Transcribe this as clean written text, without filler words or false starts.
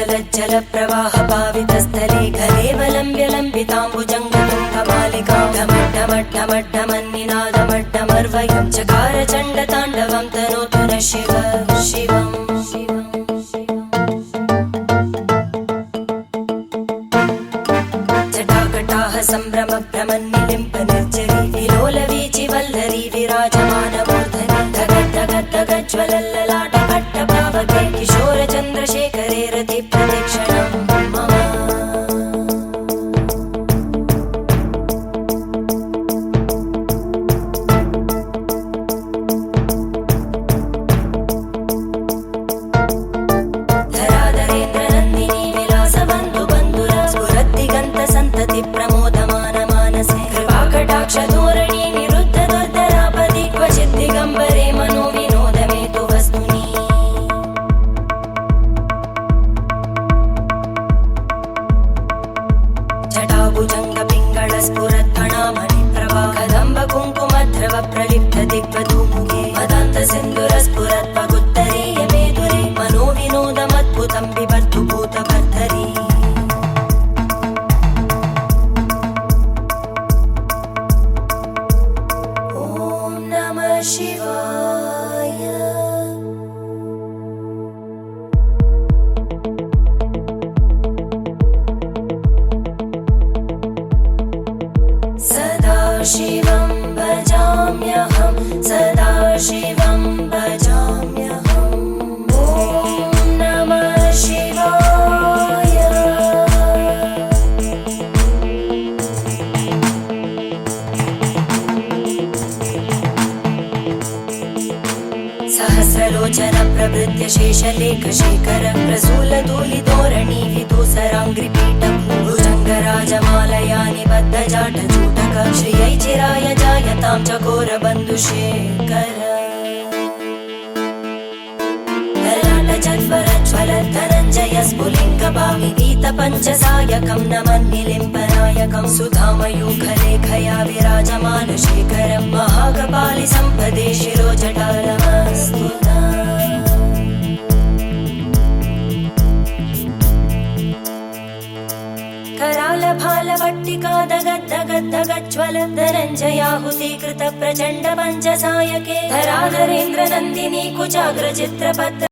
ज्वलज्जल प्रवाह पावितस्थले घलेवलम्ब्य लम्बिताम्बुजङ्गतुङ्गमालिकां ढमड्ढमड्ढमड्ढमन्निनादमड्ढमर्वयं चकार चण्डताण्डवं तनोतु नः शिव शिवम् जटाकटाह सम्भ्रम भ्रमन्निलिम्प निर्जरी विलोलवीचि वल्लरी विराजमानमूर्धनि धगद्धगद्धगज्ज्वलल्ललाट पट्टपावके किशोर चन्द्रशेखरे रति प्रदक्षिणं मम धराधरेन्द्रनन्दिनी विलासबन्धु बन्धुरा स्फुरद्दिगन्त सन्तति प्रमोदमान मानसे कृपाकटाक्षधोरणी निरुद्ध दुर्धरापदि क्वचित् दिगम्बरे मनो विनोदमेतु वस्तुनि जटाभुजङ्ग पिङ्गळ स्फुरत्फणामणि प्रभा कदम्ब कुङ्कुमध्रव प्रलिप्त दिग्वधूमुखे मदान्त सिन्धुर स्फुरत्पगुत्तरीय मेदुरे मनो विनोदमद्भुतं बिभर्तु भूतभर्तरी ॐ नमः शिवाय सदाशिवं भजाम्यहं सदाशिवं भजाम्यहम् ॐ नमः शिवाय सहस्रलोचन प्रभृत्य शेषलेखशेखर प्रसूलधूलिधोरणि विदूसराङ्घ्रिपीठ भुजङ्गराजमालया निबद्धजाटजूटक श्रियै चिराय जायतां चकोरबन्धुशेखर ललाटजल्परज्ज्वल धनञ्जय स्फुलिङ्गभाविनीत पञ्चसायकं नमन्निलिम्पनायकं सुधामयूखलेखया विराजमान शेखरं महाकपालि सम्पदे शिरोजटालमस्तु करालभालवट्टिका दगद्धगद्धगज्ज्वल धनञ्जयाहुतीकृत प्रचण्ड पञ्चसायके धराधरेन्द्रनन्दिनी कुचाग्रचित्रपत्र